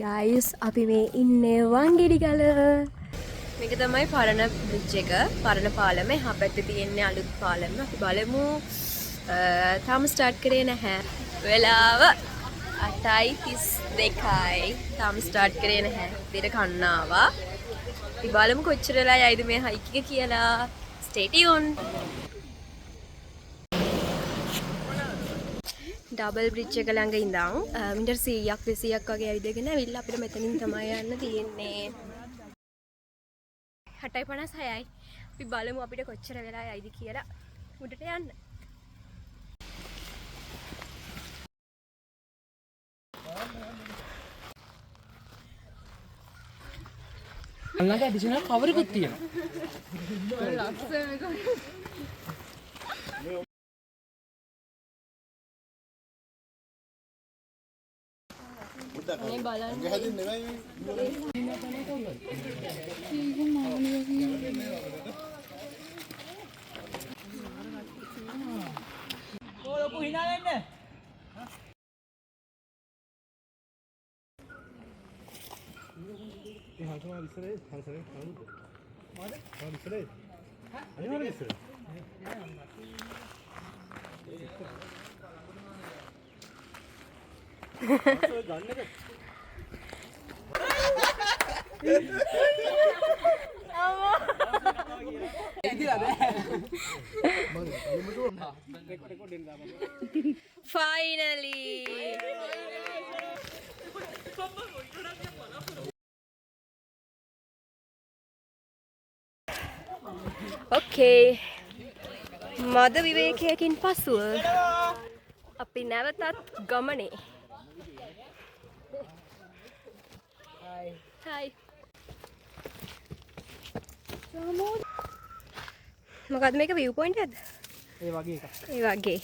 Guys අපි මේ ඉන්නේ වංගෙඩිගල. මේක තමයි පරණ බ්‍රිජ් එක. පරණ පාලම. එහා පැත්තේ තියෙන්නේ අලුත් පාලම. අපි බලමු. තාම ස්ටාර්ට් කරේ නැහැ. වෙලාව 8:32යි. තාම ස්ටාර්ට් කරේ නැහැ. දෙර කන්න ආවා. අපි බලමු කොච්චර වෙලා යයිද මේ හයික් එක කියලා. Stay tuned. ඩබල් බ්‍රිජ් එක ළඟ ඉඳන් මීටර් 100ක් 200ක් වගේ ඇවිදගෙන ඇවිල්ලා අපිට මෙතනින් තමයි යන්න තියෙන්නේ. 8:56යි. අපි බලමු අපිට කොච්චර වෙලා යයිද කියලා උඩට යන්න. අල්ලග ඇඩිෂනල් කවර් එකක් තියෙනවා. ලස්සනක. මේ බලන්න. ඔය හිනා වෙන්න. ये हाथ में इस तरह मार और इस तरह अरे इस तरह Finally. Okay. මද විවේකයකින් පසුව අපි නැවතත් ගමනේ. Hi. මොකක්ද මේක view point එකද? ඒ වගේ එකක්. ඒ වගේ.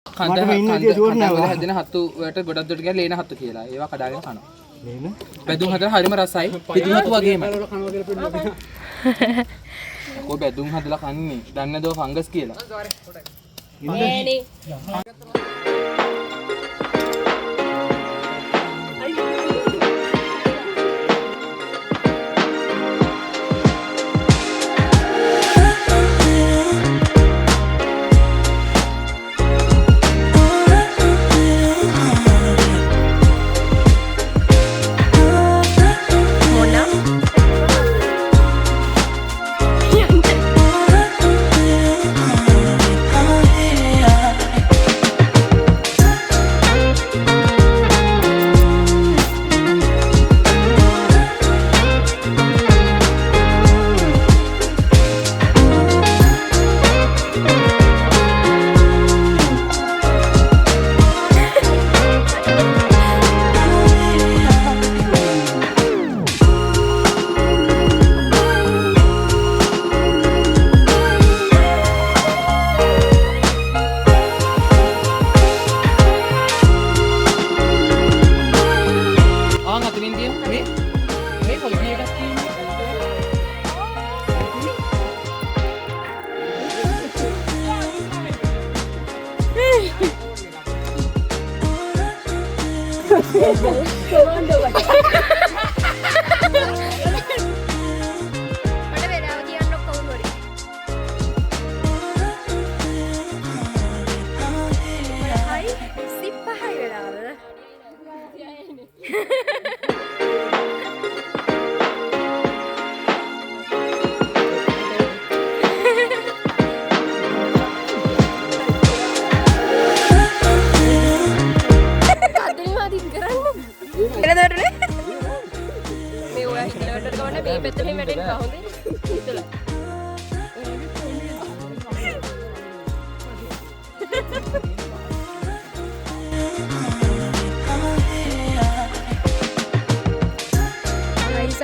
කන්ද හැදෙන හත්තු වලට ගොඩක් දුරට ගිහලා ලේන හත්තු කියලා. ඒවා කඩාගෙන කනවා. ලේන? බැදුම් හදලා හරිම රසයි. පිටු හත්තු වගේම. කො බැදුම් හදලා කන්නේ. දන්නේ නැදෝ ෆංගස් කියලා. නෑනේ.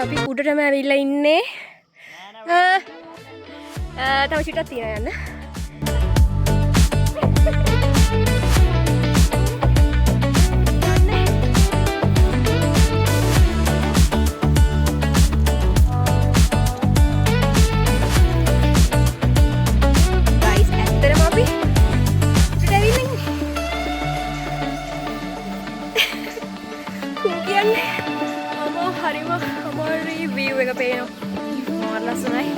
අපි උඩටම ඇවිල්ලා ඉන්නේ. තව චුට්ටක් තියලා යන්න. Guys, ඇත්තටම අපි උඩට ඇවිල්ලා ඉන්නේ. හරිම අමාරුයි view එක පේනවා. මාර ලස්සනයි.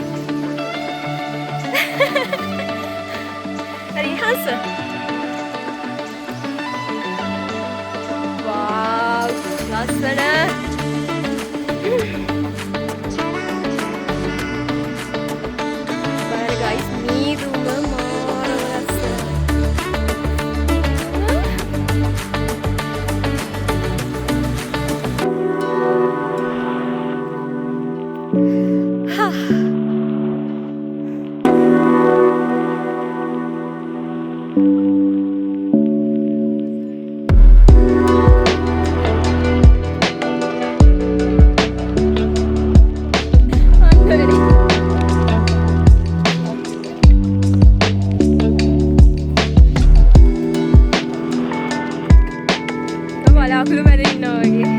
හරි හස. වාව් ලස්සන. බලන්න guys මීදුම මාර ලස්සන. බලාකුළු මැද ඉන්නවා වගේ.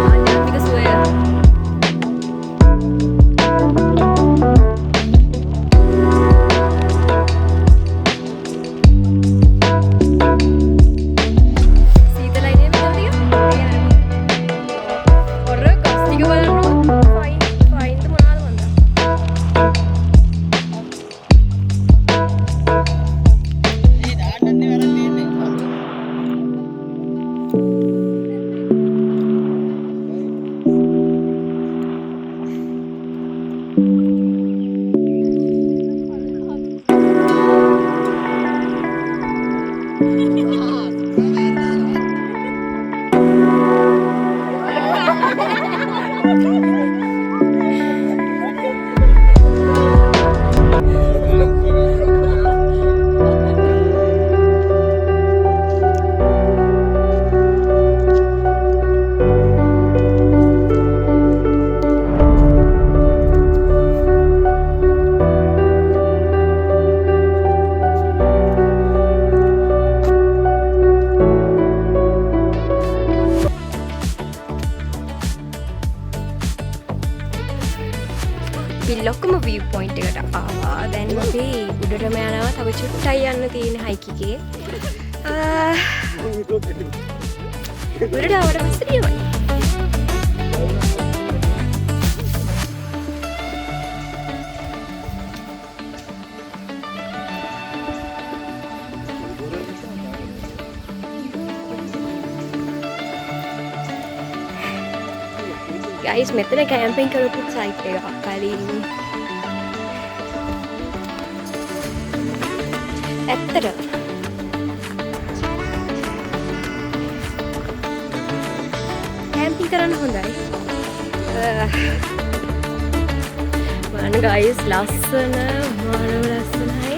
ආධ්‍යාත්මික සුවය. සීතලයි නේ මෙතන ටික. ඔර ගස් ටික බලන්න. ෆයින් මොනවද මන්ද? ලොකුම view point එකට ආවා. දැන් අපි උඩටම යනවා. තව චුට්ටයි යන්න තියෙන හයික් එකේ. උඩට ආවට පස්සේ දියවයි. guys මෙතන කැම්පින් කරපු සයිට් එකක් කලින් ඇත්තට කැම්පින් කරන්න හොඳයි. බලන්න guys ලස්සන මානව ලස්සනයි.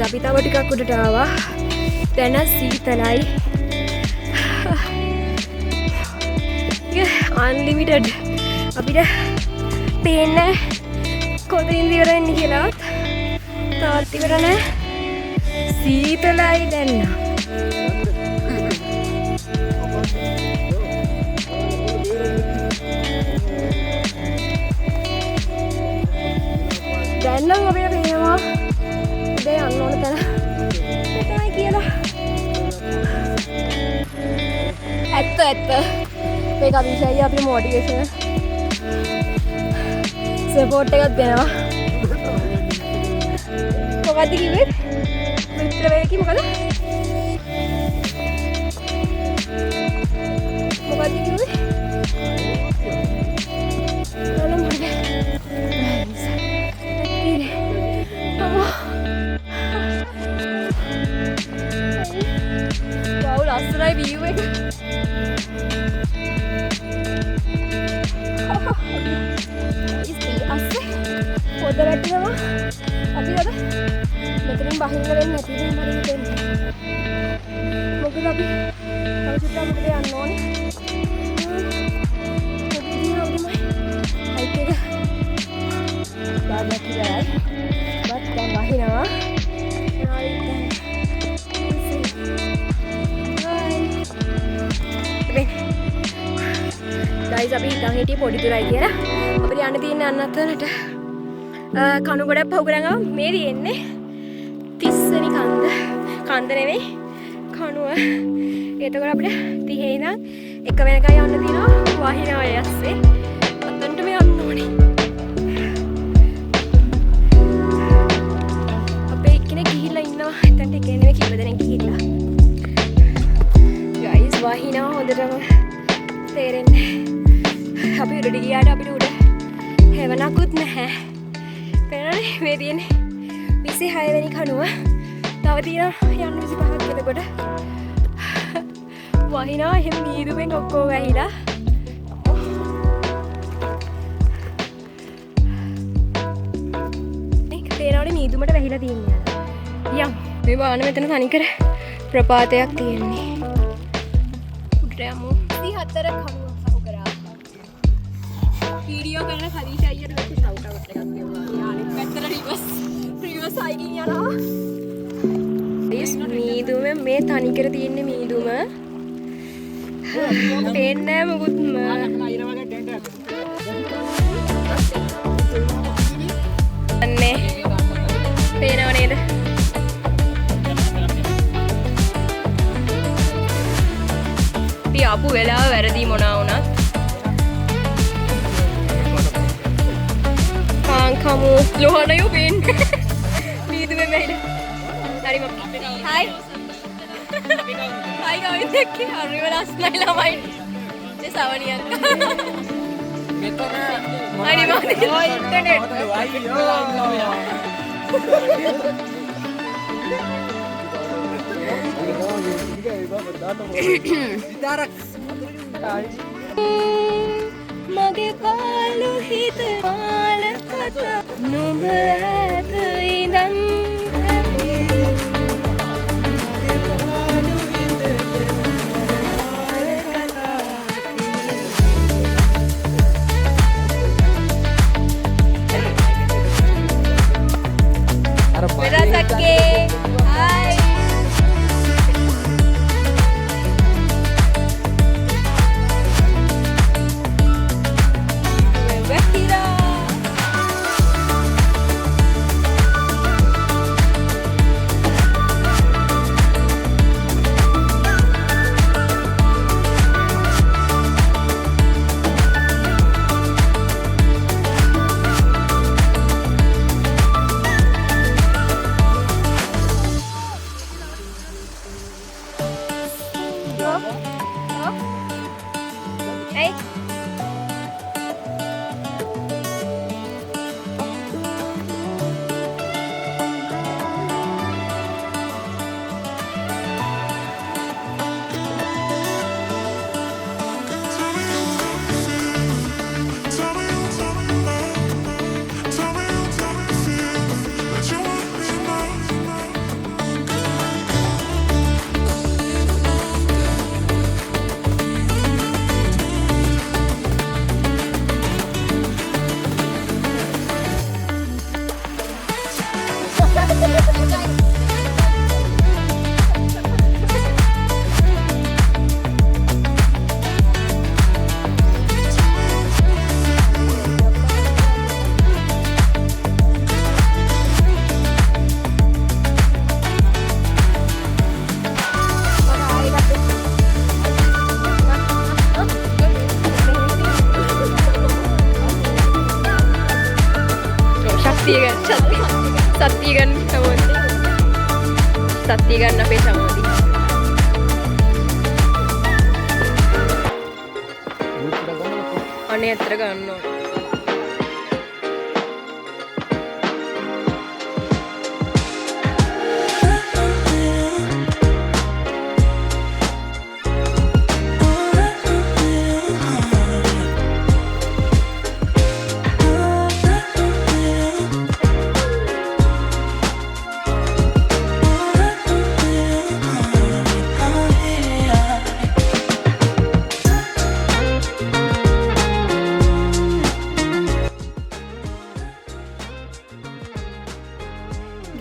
අපි තව ටිකක් උඩට ආවා. දැන් සීතලයි. අන්ලිමිටඩ් අපිට පේන්නේ කොතනින්ද ඉවර වෙන්නේ කියලා. තාත් ඉවර නැහැ. සීතලයි දැන්. දැන් නම් අපිට පේනවා යන්න ඕන තැන මෙතනයි කියලා. ඇත්ත මේක අභිෂේකයි අපේ මොටිවේෂන් සපෝට් එකක් දෙනවා. මොකද්ද කිව්වේ? මිත්‍ර වේකි මොකද? මොකද්ද කිව්වේ? ලස්සනයි view එක. ඉස්සේ අස්සේ පොඩ වැටෙනවා. අපි අද මෙතනින් බහින්න වෙන්නේ නැති දෙයක් මම හිතන්නේ. බත් දැන් වහිනවා. ගයිස් අපි හිතන් හිටියේ පොඩි දුරයි කියලා. අපිට යන්න තියෙන අන්නතරට කණු ගොඩක් පහු කරගම මේ තියෙන්නේ 30 වෙනි කන්ද නෙවෙයි කණුව. එතකොට අපිට 30 ඉඳන් එක වෙනකන් යන්න තියෙනවා වහිනවා යස්සේ. අතන්ට මේ යන්න ඕනේ. අපේ එක්කෙනෙක් ගිහිල්ලා ඉන්නවා. එතනට එකේ නෙවෙයි කීප දෙනෙක් ගිහිල්ලා. ගයිස් වහිනවා හොඳටම තේරෙන්නේ. අපි උඩට ගියාට අපිට උඩ හෙවණකුත් නැහැ. පේනනේ මේ තියෙන්නේ 26 වෙනි කණුව. තව තියෙනවා යන්න 25ක් එතකොට. වහිනවා එහෙම මීදුමෙන් ඔක්කොම වැහිලා. ඒක තේරෙනවනේ මීදුමට වැහිලා තියෙන්නේ. යම් මේ බාන මෙතන තනිකර ප්‍රපාතයක් තියෙන්නේ. උඩට යමු. 34 කණුව සහු කරා. වීඩියෝ කරන හරිෂ අයියට වෙච්ච ෂවුට් අවුට් එකක් දෙනවා. යානෙත් පැත්තට රිවර්ස් අයිකින් යනවා. මීදුම මේ තනිකර තියෙන්නේ මීදුම. පේන්නේ නැහැ මොකුත්ම. අනේ පේනව නේද? අපි ආපු වෙලාව වැරදි මොනවා වුණත් කාංකමු ලෝහණයෝ පේන්නේ. මීදුමේ මෙහෙට. හරි මම. හයි. හයි ගාවිත් එක්ක හරිම ලස්සනයි ළමයි. සවනියක්. මෙතන අනේ මම ඉන්ටර්නෙට්. මගේ පාළු හිත පාල කතා නුඹ ඇත ඉඳන් Merasake. Hai. Wahira. Hey. සත්‍ය ගන්න සමෝදි. සත්‍ය ගන්න අපේ සමෝදි. අනේ අතර ගන්නවා.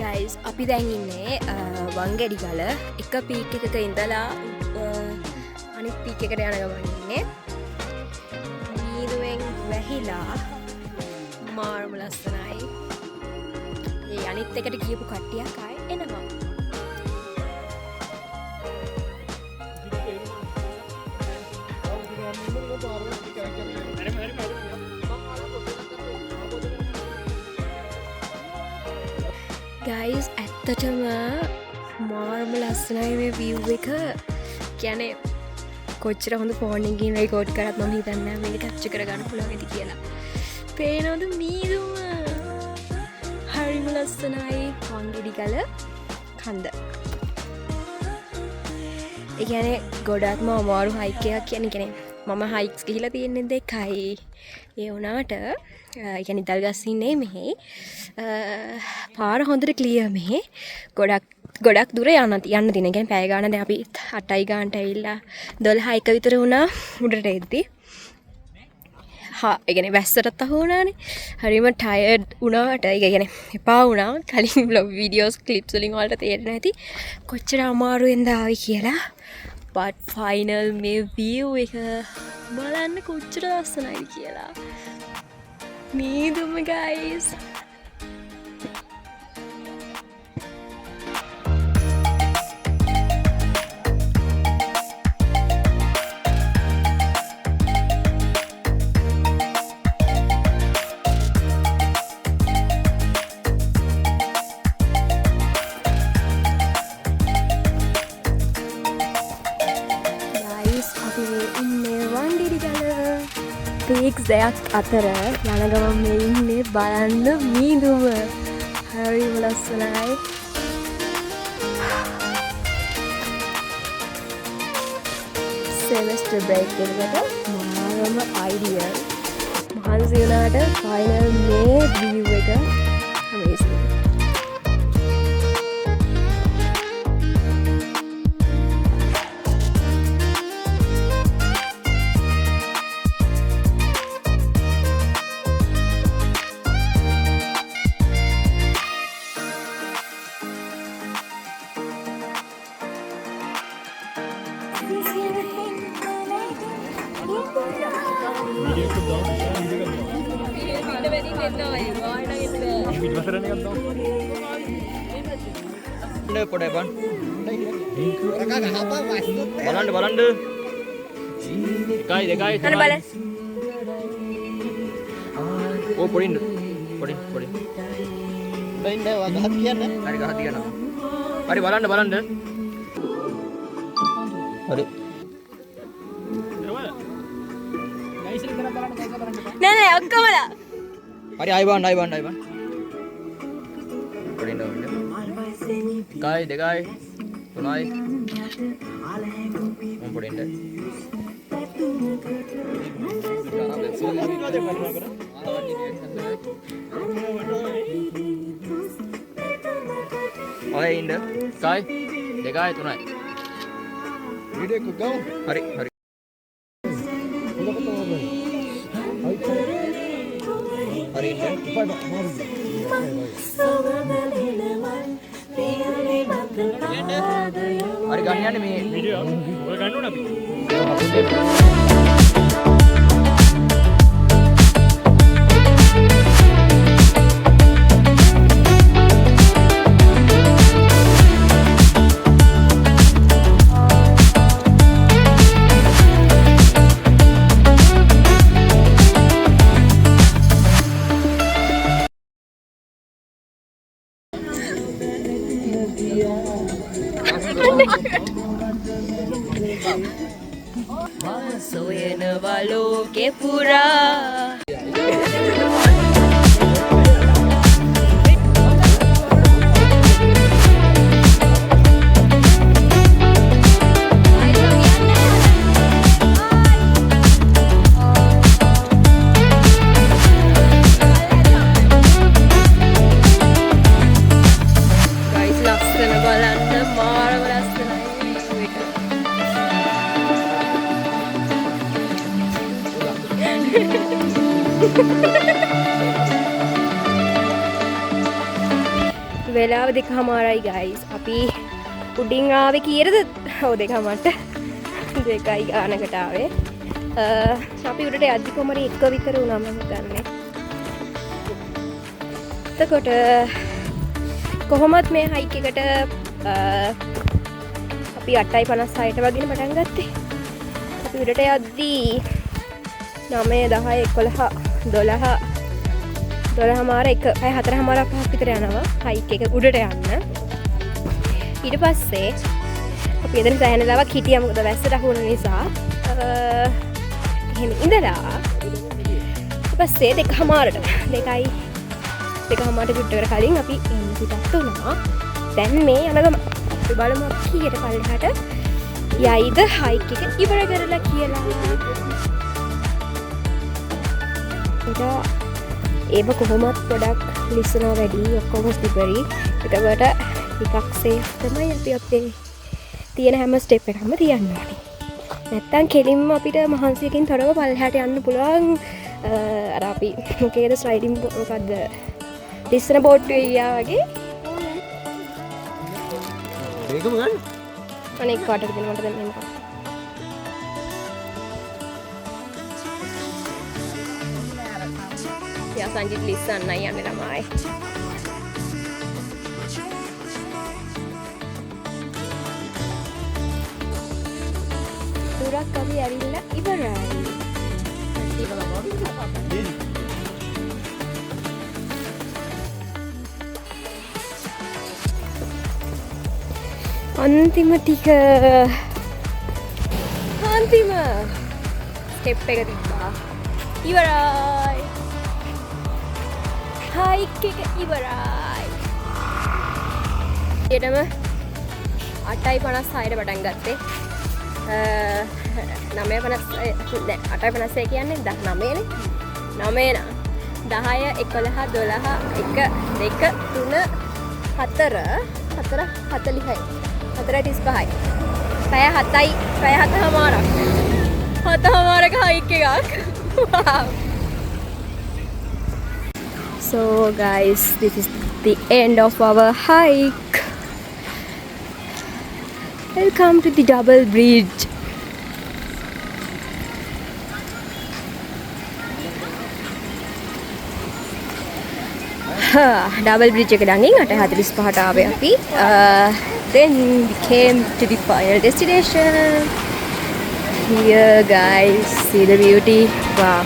ගයිස් අපි දැන් ඉන්නේ වංගෙඩි ගල එක පීක් එකක ඉඳලා අනිත් පීක් එකට යන ගමන් ඉන්නේ. මීදුවෙන් වැහිලා මාර්ම ලස්සනයි. ඒ අනිත් එකට ගියපු කට්ටියක් ආයේ එනවා. ගයිස් ඇත්තටම මාර්ම ලස්සනයි මේ වීව් එක. කියන්නේ කොච්චර හොඳ ෆෝන් එකකින් රෙකෝඩ් කරත් මම හිතන්නේ නැහැ මේක කැප්චර් කරගන්න පුළුවන් ඇති කියලා. පේනවද මීදුම? හරිම ලස්සනයි වංගෙඩි ගල කන්ද. ඒ කියන්නේ ගොඩක්ම අමාරු හයික් එකක් කියන්නේ මම හයික්ස් ගිහිලා තියෙන්නේ දෙකයි. ඒ වුණාට يعني දල්ගස් ඉන්නේ මෙහි. පාර හොඳට ක්ලියර් මෙහි. ගොඩක් දුර යන්න තියෙන. يعني පැය ගාන දැන් අපි 8යි ගානට ඇවිල්ලා 12 1 විතර වුණා උඩට එද්දි. ඒ කියන්නේ වැස්සටත් අහු වුණානේ. හරිම ටයර්ඩ් වුණාට ඒ කියන්නේ එපා වුණා. කලින් vlog videos clips වලින් වලට තේරෙන්නේ නැති කොච්චර අමාරුවෙන්ද ආවි කියලා. but final මේ view එක බලන්න කොච්චර ලස්සනයිද කියලා. මීදුම guys. පීක්ස් දෙයක් අතර යන ගමන් මේ ඉන්නේ බලන්න මීදුම. හරිම ලස්සනයි. සෙමෙස්ටර් බ්‍රේක් එකකට මාරම අයිඩියල්. මහන්සි වුණාට ෆයිනල් මේ view එක amazing. පොඩ බන් බලන්න එකයි දෙකයි අන්න බලන්න. ඕ පොඩින් දැන් වගහත් කියන්න හරි ගහත් කියන්න හරි බලන්න හරි නෑ ඔක්කොමලා. හරි අයබන් පොඩින් එකයි දෙකයි තුනයි මම පොඩින්ට ඔය ඉන්න එකයි දෙකයි තුනයි වීඩියෝ එක ගමු. හරි හරි ගන්න යන්නේ මේ වීඩියෝ ඔය ගන්න ඕන අපි. සොයනවා ලෝකෙ පුරා. Guys, ලස්සන බලන්න මාරම ලස්සනයි. වෙලාව 2:00යි guys. අපි උඩින් ආවේ කීයටද? ඔව් 2:00ට. 2යි ගානකට ආවේ. අපි උඩට යද්දි කොහමද 1 විතර වුණා මම හිතන්නේ. එතකොට කොහොමත් මේ හයික් එකට අපි 8:56ට වගේ පටන් ගත්තේ. අපි උඩට යද්දි 9 10 11 12 12මාර 4:00මාරක් 5ක් විතර යනවා හයික් එක උඩට යන්න. ඊට පස්සේ අපි එතන සෑහෙන දවස් හිටියා මොකද වැස්සට අහු වුණ නිසා. එහෙම ඉඳලා ඊට පස්සේ 2:00මාරට 2:00මාරට පිටතට කලින් අපි එන්න පිටත් වුණා. දැන් මේ යන ගම අපි බලමු කීයට පල්ලෙහාට යයිද හයික් එක ඉවර කරලා කියලා. ඒක කොහොමත් ගොඩක් ලිස්සනවා වැඩි ඔක්කොම ස්ලිපරි. එතකොට ටිකක් සේෆ් තමයි අපි අපේ තියෙන හැම ස්ටෙප් එකක්ම තියන්න ඕනේ. නැත්තම් කෙලින්ම අපිට මහන්සියකින් තොරව පල්ලෙහාට යන්න පුළුවන්. අර අපි මොකේද ස්ලයිඩින් මොකද්ද ලිස්සන බෝට්ටුවේ ගියා වගේ. මේකම ගන්න. අනේ කාටද දෙන්න මට දැන් මේක. යා සංජිත් ලිස්සන්නයි යන්නේ ළමයි. දුරක් අපි ඇවිල්ලා ඉවරයි. අන්තිම ටික අන්තිම ස්ටෙප් එක තිබ්බා. ඉවරයි. හයික් එක ඉවරයි. ඊටම 8:56ට පටන් ගත්තේ. 9:56 8:56 කියන්නේ 19නේ. 9 10 11 12 1 2 3 4 4:40යි. 4:35යි. පැය 7:00මාරක්. 7:00මාරක හයික් එකක්. Wow. So guys, this is the end of our hike. Welcome to the double bridge. Double bridge එක ළඟින් 8:45ට ආවේ අපි. Then we came to the final destination. Here guys, see the beauty. Wow.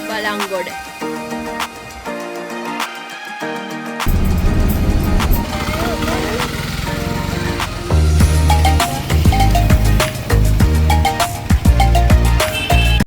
Balangod.